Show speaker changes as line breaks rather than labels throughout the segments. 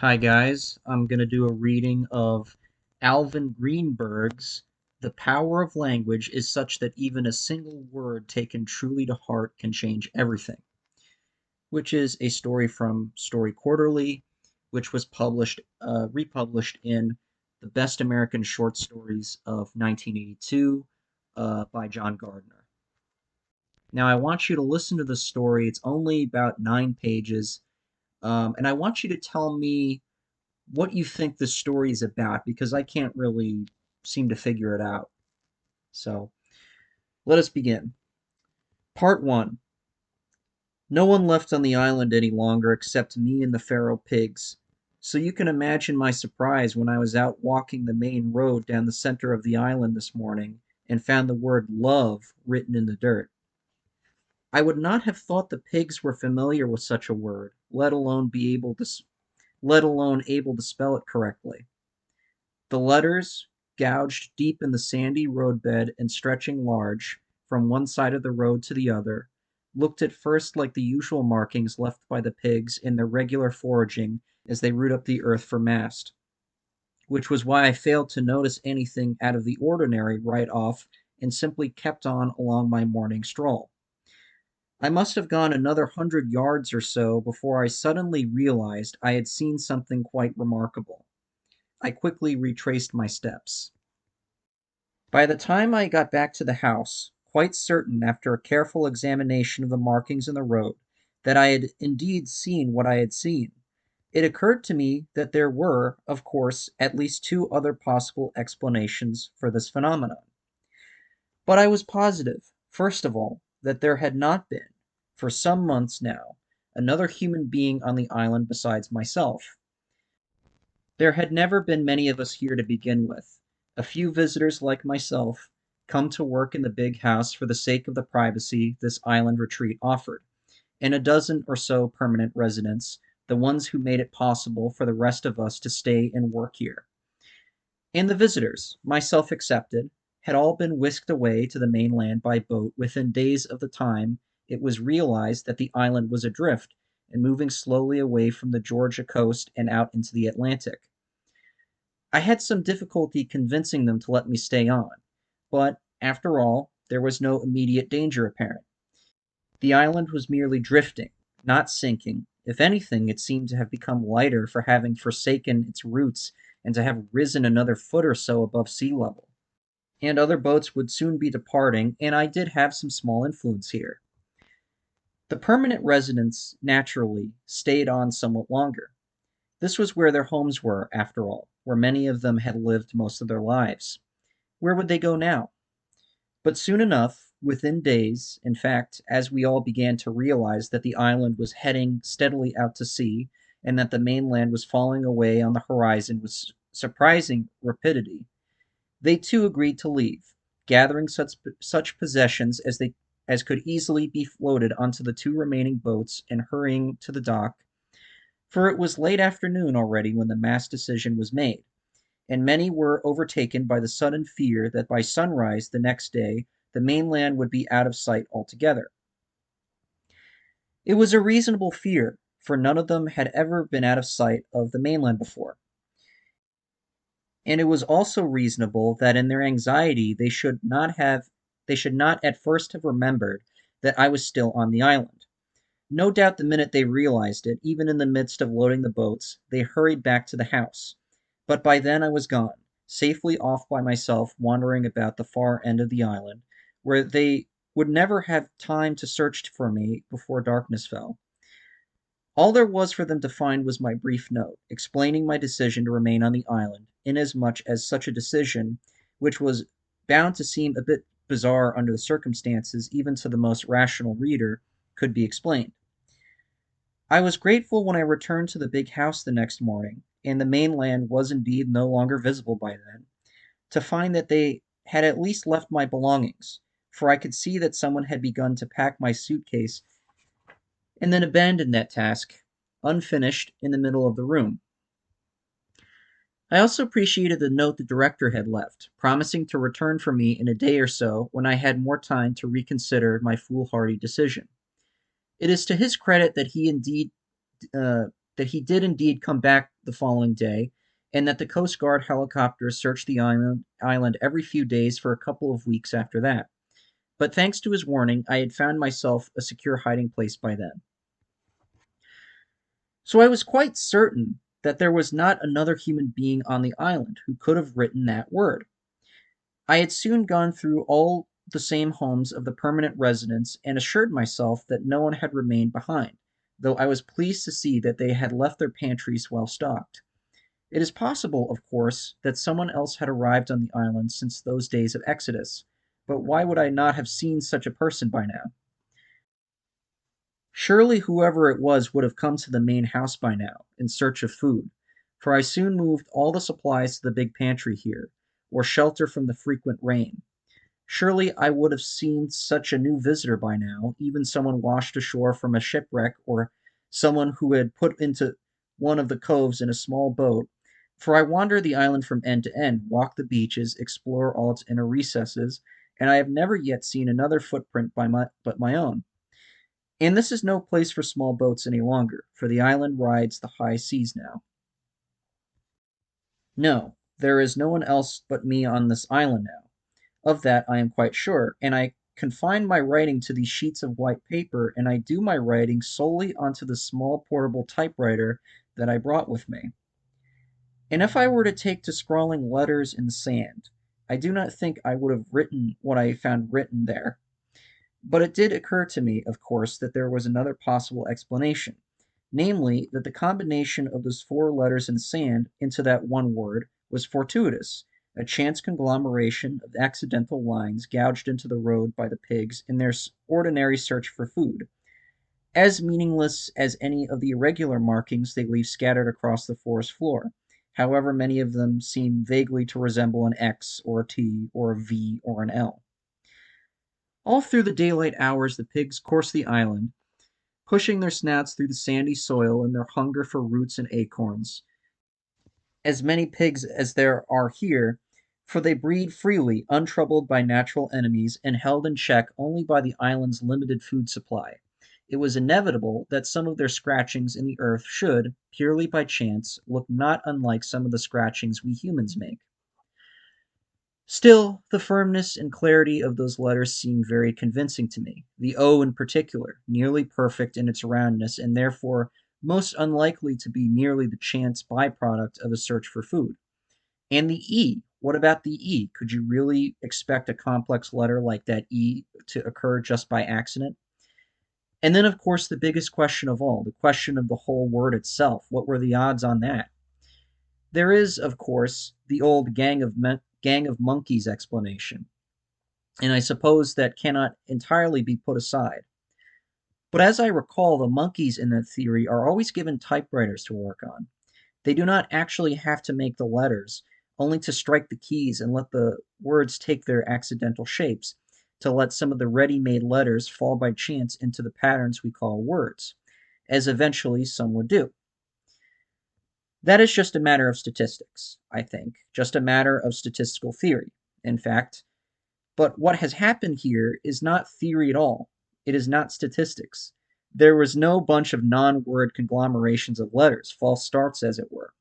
Hi guys, I'm going to do a reading of Alvin Greenberg's The Power of Language is Such That Even a Single Word Taken Truly to Heart Can Change Everything, which is a story from StoryQuarterly, which was republished in the Best American Short Stories of 1982 by John Gardner. Now I want you to listen to the story. It's only about 9 pages, and I want you to tell me what you think the story is about because I can't really seem to figure it out. So let us begin. Part 1. No one left on the island any longer except me and the feral pigs. So you can imagine my surprise when I was out walking the main road down the center of the island this morning and found the word love written in the dirt. I would not have thought the pigs were familiar with such a word, let alone able to spell it correctly. The letters, gouged deep in the sandy roadbed and stretching large, from one side of the road to the other, looked at first like the usual markings left by the pigs in their regular foraging as they root up the earth for mast, which was why I failed to notice anything out of the ordinary right off and simply kept on along my morning stroll. I must have gone another 100 yards or so before I suddenly realized I had seen something quite remarkable. I quickly retraced my steps. By the time I got back to the house, quite certain after a careful examination of the markings in the road that I had indeed seen what I had seen, it occurred to me that there were, of course, at least two other possible explanations for this phenomenon. But I was positive, first of all, that there had not been, for some months now, another human being on the island besides myself. There had never been many of us here to begin with. A few visitors like myself, come to work in the big house for the sake of the privacy this island retreat offered, and a dozen or so permanent residents, the ones who made it possible for the rest of us to stay and work here. And the visitors, myself excepted, had all been whisked away to the mainland by boat within days of the time it was realized that the island was adrift and moving slowly away from the Georgia coast and out into the Atlantic. I had some difficulty convincing them to let me stay on, but, after all, there was no immediate danger apparent. The island was merely drifting, not sinking. If anything, it seemed to have become lighter for having forsaken its roots and to have risen another foot or so above sea level. And other boats would soon be departing, and I did have some small influence here. The permanent residents, naturally, stayed on somewhat longer. This was where their homes were, after all, where many of them had lived most of their lives. Where would they go now? But soon enough, within days, in fact, as we all began to realize that the island was heading steadily out to sea and that the mainland was falling away on the horizon with surprising rapidity, they too agreed to leave, gathering such possessions as could easily be floated onto the two remaining boats and hurrying to the dock, for it was late afternoon already when the mass decision was made, and many were overtaken by the sudden fear that by sunrise the next day the mainland would be out of sight altogether. It was a reasonable fear, for none of them had ever been out of sight of the mainland before, and it was also reasonable that in their anxiety they should not at first have remembered that I was still on the island. No doubt the minute they realized it, even in the midst of loading the boats, they hurried back to the house. But by then I was gone, safely off by myself, wandering about the far end of the island, where they would never have time to search for me before darkness fell. All there was for them to find was my brief note, explaining my decision to remain on the island, inasmuch as such a decision, which was bound to seem a bit bizarre under the circumstances even to the most rational reader, could be explained. I was grateful when I returned to the big house the next morning, and the mainland was indeed no longer visible by then, to find that they had at least left my belongings, for I could see that someone had begun to pack my suitcase and then abandoned that task, unfinished, in the middle of the room. I also appreciated the note the director had left, promising to return for me in a day or so when I had more time to reconsider my foolhardy decision. It is to his credit that he indeed that he did indeed come back the following day, and that the Coast Guard helicopters searched the island every few days for a couple of weeks after that. But thanks to his warning, I had found myself a secure hiding place by then. So I was quite certain that there was not another human being on the island who could have written that word. I had soon gone through all the same homes of the permanent residents and assured myself that no one had remained behind, though I was pleased to see that they had left their pantries well stocked. It is possible, of course, that someone else had arrived on the island since those days of Exodus, but why would I not have seen such a person by now? Surely whoever it was would have come to the main house by now, in search of food, for I soon moved all the supplies to the big pantry here, or shelter from the frequent rain. Surely I would have seen such a new visitor by now, even someone washed ashore from a shipwreck, or someone who had put into one of the coves in a small boat, for I wander the island from end to end, walk the beaches, explore all its inner recesses, and I have never yet seen another footprint but my own. And this is no place for small boats any longer, for the island rides the high seas now. No, there is no one else but me on this island now. Of that I am quite sure, and I confine my writing to these sheets of white paper, and I do my writing solely onto the small portable typewriter that I brought with me. And if I were to take to scrawling letters in the sand, I do not think I would have written what I found written there. But it did occur to me, of course, that there was another possible explanation, namely, that the combination of those four letters in sand into that one word was fortuitous, a chance conglomeration of accidental lines gouged into the road by the pigs in their ordinary search for food, as meaningless as any of the irregular markings they leave scattered across the forest floor, however many of them seem vaguely to resemble an X or a T or a V or an L. All through the daylight hours the pigs course the island, pushing their snouts through the sandy soil in their hunger for roots and acorns. As many pigs as there are here, for they breed freely, untroubled by natural enemies, and held in check only by the island's limited food supply. It was inevitable that some of their scratchings in the earth should, purely by chance, look not unlike some of the scratchings we humans make. Still, the firmness and clarity of those letters seemed very convincing to me, the O in particular, nearly perfect in its roundness, and therefore most unlikely to be merely the chance byproduct of a search for food. And the E, what about the E? Could you really expect a complex letter like that E to occur just by accident? And then, of course, the biggest question of all, the question of the whole word itself. What were the odds on that? There is, of course, the old gang of monkeys explanation, and I suppose that cannot entirely be put aside. But as I recall, the monkeys in that theory are always given typewriters to work on. They do not actually have to make the letters, only to strike the keys and let the words take their accidental shapes, to let some of the ready-made letters fall by chance into the patterns we call words, as eventually some would do. That is just a matter of statistics, I think, just a matter of statistical theory, in fact. But what has happened here is not theory at all. It is not statistics. There was no bunch of non-word conglomerations of letters, false starts as it were,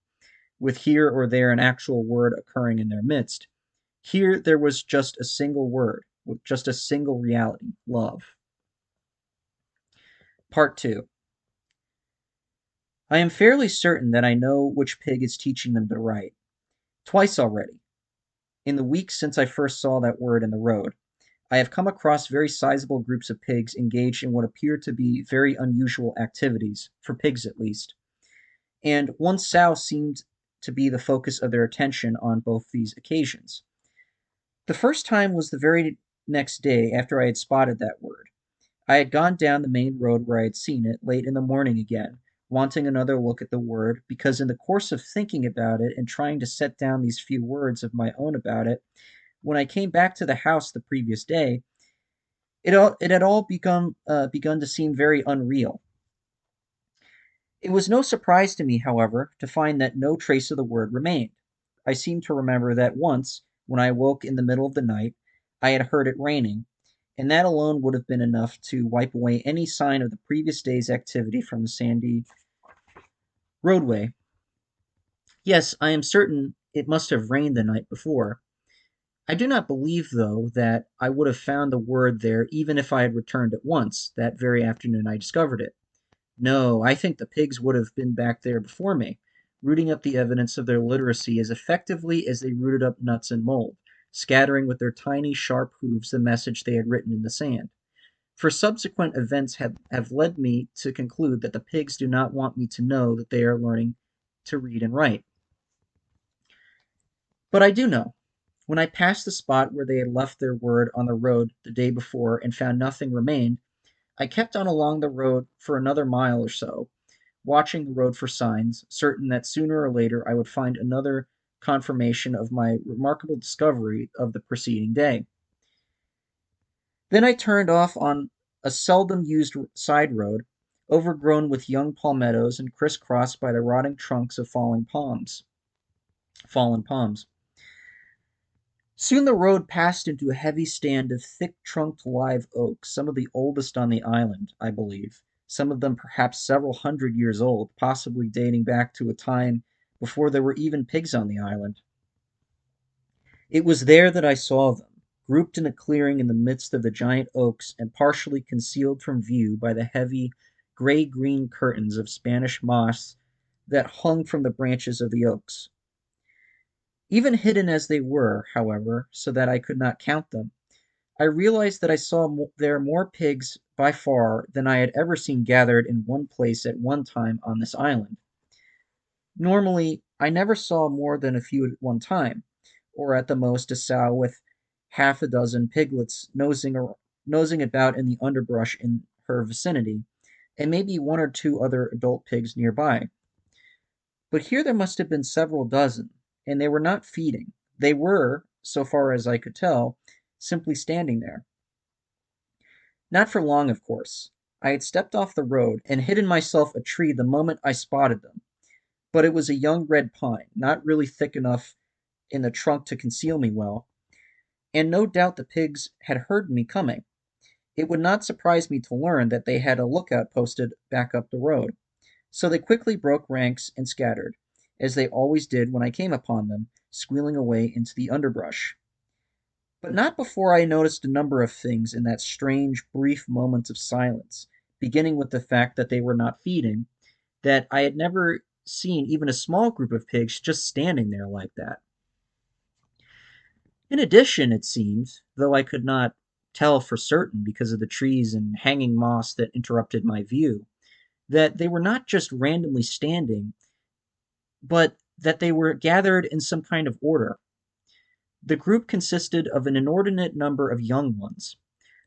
with here or there an actual word occurring in their midst. Here there was just a single word, with just a single reality, love. Part 2. I am fairly certain that I know which pig is teaching them to write. Twice already, in the weeks since I first saw that word in the road, I have come across very sizable groups of pigs engaged in what appear to be very unusual activities, for pigs at least, and one sow seemed to be the focus of their attention on both these occasions. The first time was the very next day after I had spotted that word. I had gone down the main road where I had seen it late in the morning again, wanting another look at the word, because in the course of thinking about it and trying to set down these few words of my own about it, when I came back to the house the previous day, it had all begun to seem very unreal. It was no surprise to me, however, to find that no trace of the word remained. I seemed to remember that once, when I awoke in the middle of the night, I had heard it raining, and that alone would have been enough to wipe away any sign of the previous day's activity from the sandy Roadway. Yes, I am certain it must have rained the night before. I do not believe, though, that I would have found the word there even if I had returned at once, that very afternoon I discovered it. No, I think the pigs would have been back there before me, rooting up the evidence of their literacy as effectively as they rooted up nuts and mold, scattering with their tiny, sharp hooves the message they had written in the sand. For subsequent events have led me to conclude that the pigs do not want me to know that they are learning to read and write. But I do know. When I passed the spot where they had left their word on the road the day before and found nothing remained, I kept on along the road for another mile or so, watching the road for signs, certain that sooner or later I would find another confirmation of my remarkable discovery of the preceding day. Then I turned off on a seldom used side road, overgrown with young palmettos and crisscrossed by the rotting trunks of fallen palms. Soon the road passed into a heavy stand of thick-trunked live oaks, some of the oldest on the island, I believe, some of them perhaps several hundred years old, possibly dating back to a time before there were even pigs on the island. It was there that I saw them, grouped in a clearing in the midst of the giant oaks and partially concealed from view by the heavy, gray-green curtains of Spanish moss that hung from the branches of the oaks. Even hidden as they were, however, so that I could not count them, I realized that I saw there more pigs by far than I had ever seen gathered in one place at one time on this island. Normally, I never saw more than a few at one time, or at the most a sow with half a dozen piglets nosing about in the underbrush in her vicinity, and maybe one or two other adult pigs nearby. But here there must have been several dozen, and they were not feeding. They were, so far as I could tell, simply standing there. Not for long, of course. I had stepped off the road and hidden myself a tree the moment I spotted them, but it was a young red pine, not really thick enough in the trunk to conceal me well, and no doubt the pigs had heard me coming. It would not surprise me to learn that they had a lookout posted back up the road. So they quickly broke ranks and scattered, as they always did when I came upon them, squealing away into the underbrush. But not before I noticed a number of things in that strange, brief moment of silence, beginning with the fact that they were not feeding, that I had never seen even a small group of pigs just standing there like that. In addition, it seemed, though I could not tell for certain because of the trees and hanging moss that interrupted my view, that they were not just randomly standing, but that they were gathered in some kind of order. The group consisted of an inordinate number of young ones.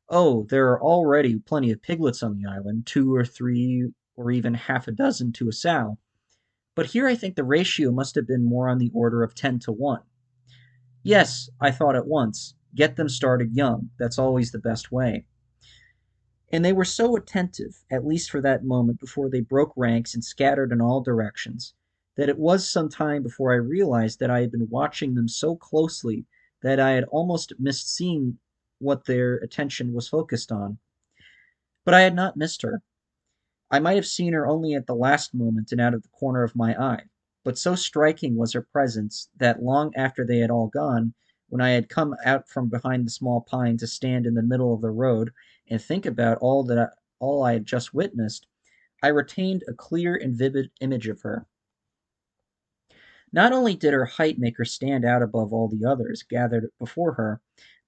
Oh, there are already plenty of piglets on the island, two or three or even half a dozen to a sow. But here I think the ratio must have been more on the order of 10 to 1. Yes, I thought at once, get them started young. That's always the best way. And they were so attentive, at least for that moment before they broke ranks and scattered in all directions, that it was some time before I realized that I had been watching them so closely that I had almost missed seeing what their attention was focused on. But I had not missed her. I might have seen her only at the last moment and out of the corner of my eye, but so striking was her presence that long after they had all gone, when I had come out from behind the small pine to stand in the middle of the road and think about all I had just witnessed, I retained a clear and vivid image of her. Not only did her height make her stand out above all the others gathered before her,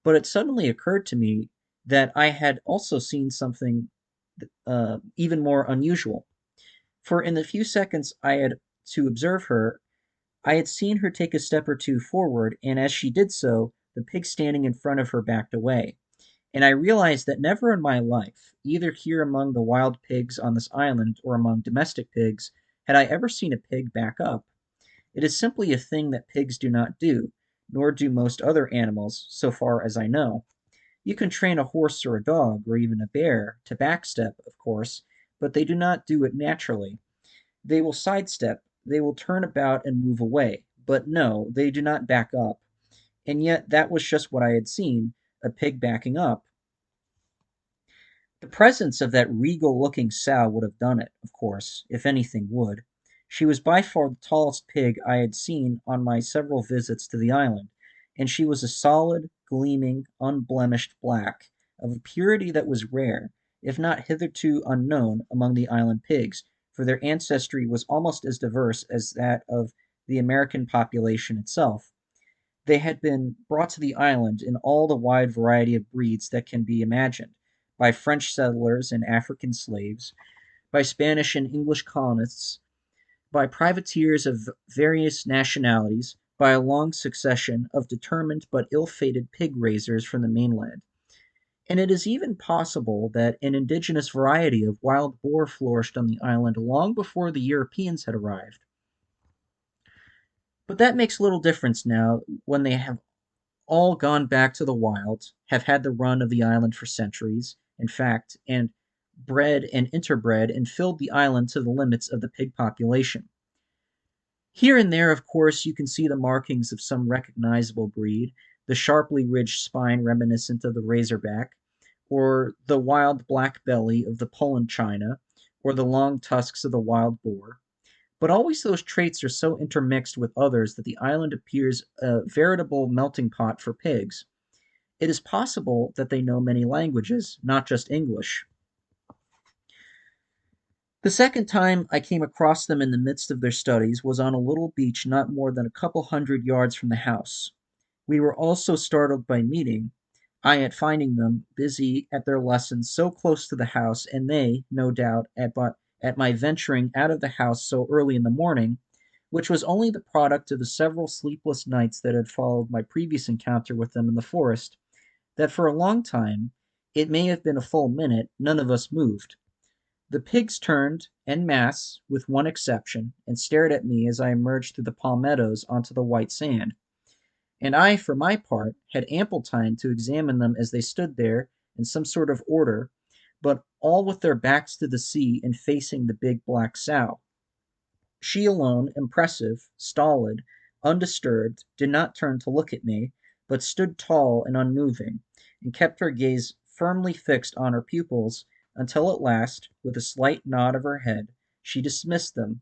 but it suddenly occurred to me that I had also seen something even more unusual. For in the few seconds I had to observe her, I had seen her take a step or two forward, and as she did so, the pig standing in front of her backed away. And I realized that never in my life, either here among the wild pigs on this island or among domestic pigs, had I ever seen a pig back up. It is simply a thing that pigs do not do, nor do most other animals, so far as I know. You can train a horse or a dog, or even a bear, to backstep, of course, but they do not do it naturally. They will sidestep, they will turn about and move away, but no, they do not back up. And yet that was just what I had seen, a pig backing up. The presence of that regal-looking sow would have done it, of course, if anything would. She was by far the tallest pig I had seen on my several visits to the island, and she was a solid, gleaming, unblemished black, of a purity that was rare, if not hitherto unknown, among the island pigs, for their ancestry was almost as diverse as that of the American population itself. They had been brought to the island in all the wide variety of breeds that can be imagined, by French settlers and African slaves, by Spanish and English colonists, by privateers of various nationalities, by a long succession of determined but ill-fated pig raisers from the mainland. And it is even possible that an indigenous variety of wild boar flourished on the island long before the Europeans had arrived. But that makes little difference now when they have all gone back to the wild, have had the run of the island for centuries, in fact, and bred and interbred and filled the island to the limits of the pig population. Here and there, of course, you can see the markings of some recognizable breed, the sharply ridged spine reminiscent of the razorback, or the wild black belly of the Poland china, or the long tusks of the wild boar. But always those traits are so intermixed with others that the island appears a veritable melting pot for pigs. It is possible that they know many languages, not just English. The second time I came across them in the midst of their studies was on a little beach not more than a couple hundred yards from the house. We were all so startled by meeting, I at finding them busy at their lessons so close to the house, and they, no doubt, at my venturing out of the house so early in the morning, which was only the product of the several sleepless nights that had followed my previous encounter with them in the forest, that for a long time, it may have been a full minute, none of us moved. The pigs turned, en masse, with one exception, and stared at me as I emerged through the palmettos onto the white sand. And I, for my part, had ample time to examine them as they stood there in some sort of order, but all with their backs to the sea and facing the big black sow. She alone, impressive, stolid, undisturbed, did not turn to look at me, but stood tall and unmoving, and kept her gaze firmly fixed on her pupils until at last, with a slight nod of her head, she dismissed them,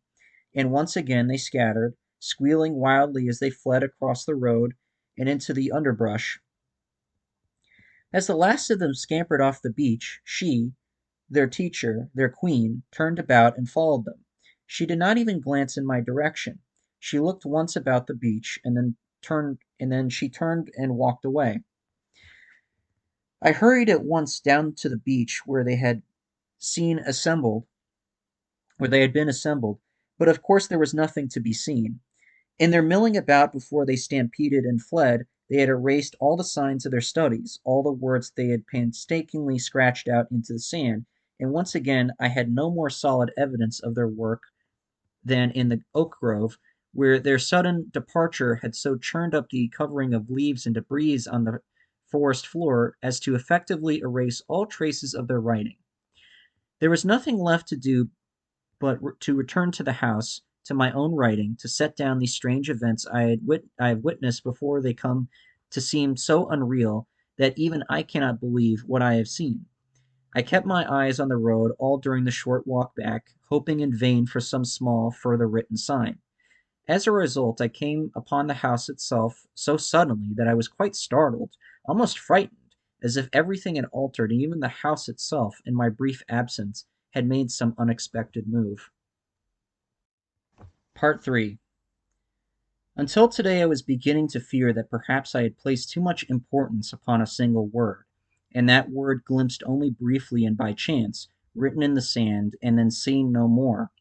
and once again they scattered, squealing wildly as they fled across the road and into the underbrush. As the last of them scampered off the beach, she, their teacher, their queen, turned about and followed them. She did not even glance in my direction. She looked once about the beach and then she turned and walked away. I hurried at once down to the beach seen assembled, where they had been assembled, but of course there was nothing to be seen. In their milling about before they stampeded and fled, they had erased all the signs of their studies, all the words they had painstakingly scratched out into the sand, and once again I had no more solid evidence of their work than in the oak grove, where their sudden departure had so churned up the covering of leaves and debris on the forest floor as to effectively erase all traces of their writing. There was nothing left to do but to return to the house, to my own writing, to set down these strange events I have witnessed before they come to seem so unreal that even I cannot believe what I have seen. I kept my eyes on the road all during the short walk back, hoping in vain for some small further written sign. As a result, I came upon the house itself so suddenly that I was quite startled, almost frightened, as if everything had altered, and even the house itself, in my brief absence, had made some unexpected move. Part 3. Until today, I was beginning to fear that perhaps I had placed too much importance upon a single word, and that word glimpsed only briefly and by chance, written in the sand, and then seen no more.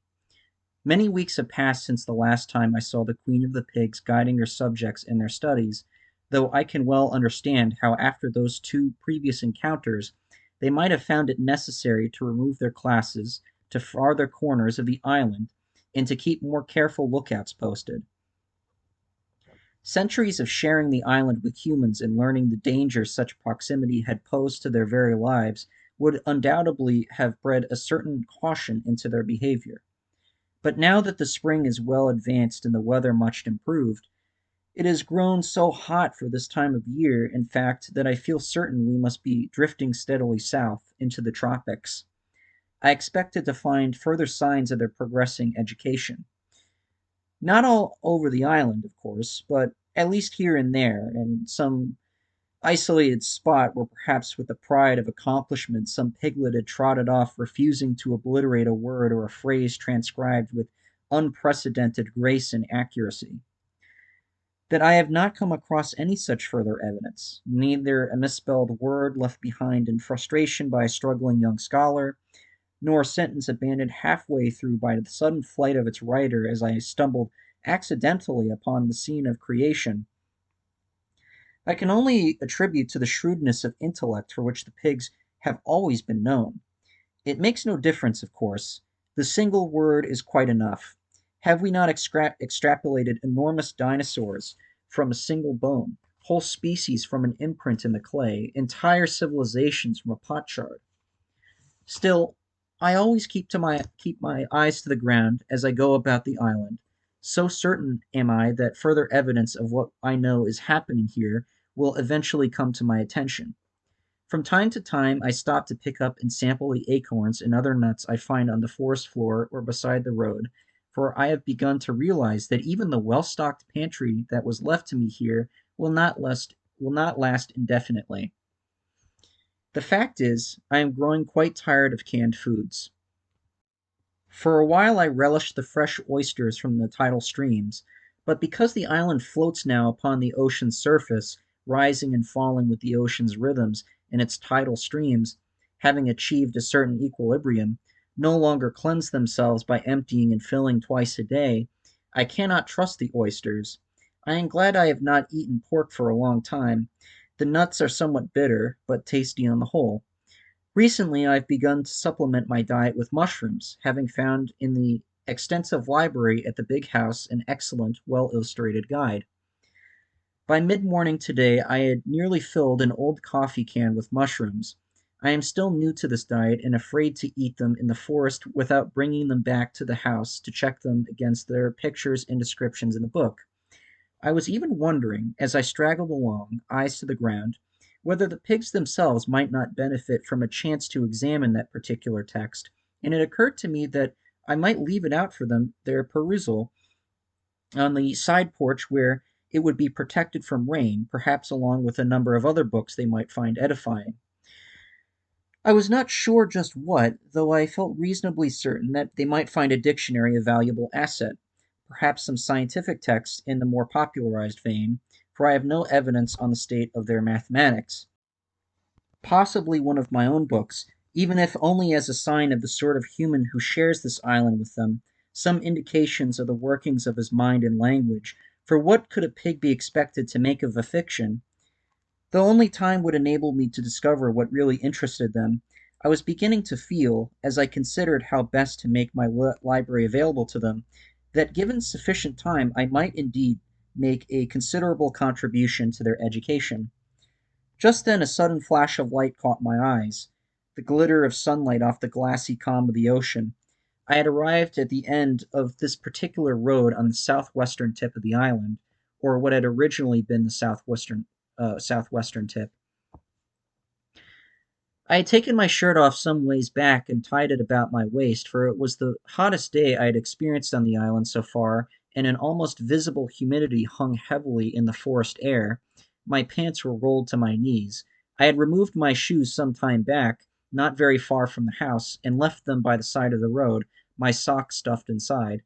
Many weeks have passed since the last time I saw the Queen of the Pigs guiding her subjects in their studies, though I can well understand how after those two previous encounters they might have found it necessary to remove their classes to farther corners of the island and to keep more careful lookouts posted. Centuries of sharing the island with humans and learning the dangers such proximity had posed to their very lives would undoubtedly have bred a certain caution into their behavior. But now that the spring is well advanced and the weather much improved, it has grown so hot for this time of year, in fact, that I feel certain we must be drifting steadily south into the tropics. I expected to find further signs of their progressing education. Not all over the island, of course, but at least here and there, and some isolated spot where perhaps with the pride of accomplishment some piglet had trotted off, refusing to obliterate a word or a phrase transcribed with unprecedented grace and accuracy. That I have not come across any such further evidence, neither a misspelled word left behind in frustration by a struggling young scholar, nor a sentence abandoned halfway through by the sudden flight of its writer as I stumbled accidentally upon the scene of creation. I can only attribute to the shrewdness of intellect for which the pigs have always been known. It makes no difference, of course. The single word is quite enough. Have we not extrapolated enormous dinosaurs from a single bone, whole species from an imprint in the clay, entire civilizations from a potsherd? Still, I always keep my eyes to the ground as I go about the island. So certain am I that further evidence of what I know is happening here will eventually come to my attention. From time to time, I stop to pick up and sample the acorns and other nuts I find on the forest floor or beside the road, for I have begun to realize that even the well-stocked pantry that was left to me here will not last indefinitely. The fact is, I am growing quite tired of canned foods. For a while I relished the fresh oysters from the tidal streams, but because the island floats now upon the ocean's surface, rising and falling with the ocean's rhythms and its tidal streams, having achieved a certain equilibrium, no longer cleanse themselves by emptying and filling twice a day, I cannot trust the oysters. I am glad I have not eaten pork for a long time. The nuts are somewhat bitter, but tasty on the whole. Recently, I've begun to supplement my diet with mushrooms, having found in the extensive library at the big house an excellent, well illustrated guide. By mid morning today, I had nearly filled an old coffee can with mushrooms. I am still new to this diet and afraid to eat them in the forest without bringing them back to the house to check them against their pictures and descriptions in the book. I was even wondering, as I straggled along, eyes to the ground, whether the pigs themselves might not benefit from a chance to examine that particular text, and it occurred to me that I might leave it out for them their perusal on the side porch where it would be protected from rain, perhaps along with a number of other books they might find edifying. I was not sure just what, though I felt reasonably certain that they might find a dictionary a valuable asset, perhaps some scientific text in the more popularized vein, for I have no evidence on the state of their mathematics. Possibly one of my own books, even if only as a sign of the sort of human who shares this island with them, some indications of the workings of his mind and language, for what could a pig be expected to make of a fiction? Though only time would enable me to discover what really interested them, I was beginning to feel, as I considered how best to make my library available to them, that given sufficient time I might indeed make a considerable contribution to their education. Just then a sudden flash of light caught my eyes, the glitter of sunlight off the glassy calm of the ocean. I had arrived at the end of this particular road on the southwestern tip of the island, or what had originally been the southwestern tip. I had taken my shirt off some ways back and tied it about my waist, for it was the hottest day I had experienced on the island so far, and an almost visible humidity hung heavily in the forest air. My pants were rolled to my knees. I had removed my shoes some time back, not very far from the house, and left them by the side of the road, my socks stuffed inside.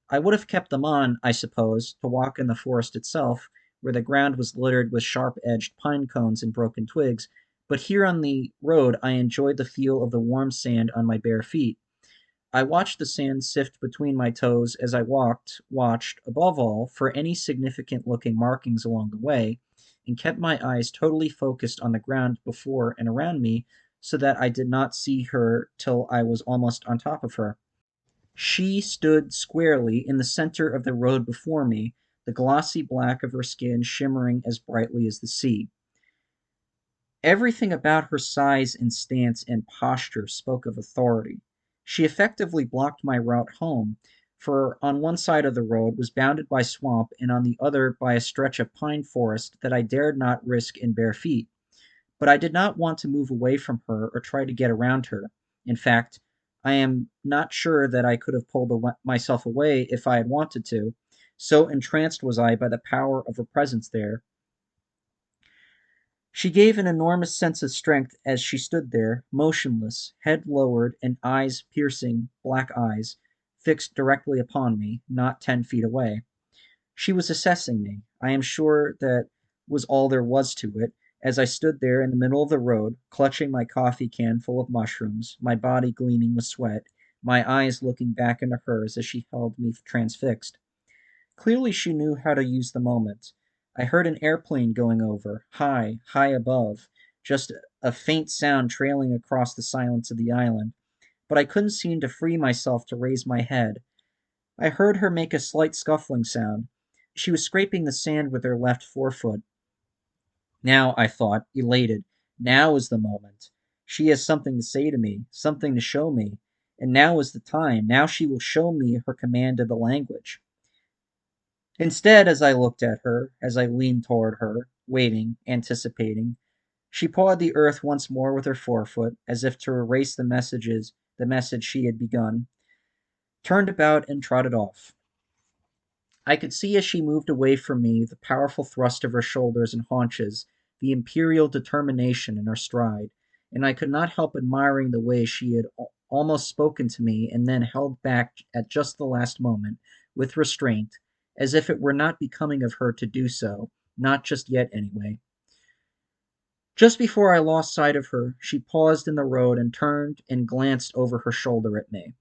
I would have kept them on, I suppose, to walk in the forest itself, where the ground was littered with sharp-edged pine cones and broken twigs, but here on the road I enjoyed the feel of the warm sand on my bare feet. I watched the sand sift between my toes as I watched, above all, for any significant-looking markings along the way, and kept my eyes totally focused on the ground before and around me, so that I did not see her till I was almost on top of her. She stood squarely in the center of the road before me, the glossy black of her skin shimmering as brightly as the sea. Everything about her size and stance and posture spoke of authority. She effectively blocked my route home, for on one side of the road was bounded by swamp and on the other by a stretch of pine forest that I dared not risk in bare feet. But I did not want to move away from her or try to get around her. In fact, I am not sure that I could have pulled myself away if I had wanted to. so entranced was I by the power of her presence there. She gave an enormous sense of strength as she stood there, motionless, head lowered, and eyes piercing, black eyes, fixed directly upon me, not 10 feet away. She was assessing me. I am sure that was all there was to it, as I stood there in the middle of the road, clutching my coffee can full of mushrooms, my body gleaming with sweat, my eyes looking back into hers as she held me transfixed. Clearly she knew how to use the moment. I heard an airplane going over, high, high above, just a faint sound trailing across the silence of the island, but I couldn't seem to free myself to raise my head. I heard her make a slight scuffling sound. She was scraping the sand with her left forefoot. Now, I thought, elated, now is the moment. She has something to say to me, something to show me, and now is the time. Now she will show me her command of the language. Instead, as I looked at her, as I leaned toward her, waiting, anticipating, she pawed the earth once more with her forefoot, as if to erase the message she had begun, turned about and trotted off. I could see as she moved away from me the powerful thrust of her shoulders and haunches, the imperial determination in her stride, and I could not help admiring the way she had almost spoken to me and then held back at just the last moment, with restraint, as if it were not becoming of her to do so, not just yet anyway. Just before I lost sight of her, she paused in the road and turned and glanced over her shoulder at me.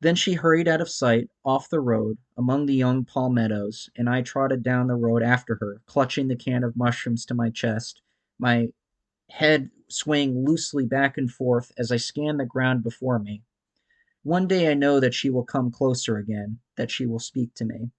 Then she hurried out of sight, off the road, among the young palmettos, and I trotted down the road after her, clutching the can of mushrooms to my chest, my head swaying loosely back and forth as I scanned the ground before me. One day I know that she will come closer again, that she will speak to me.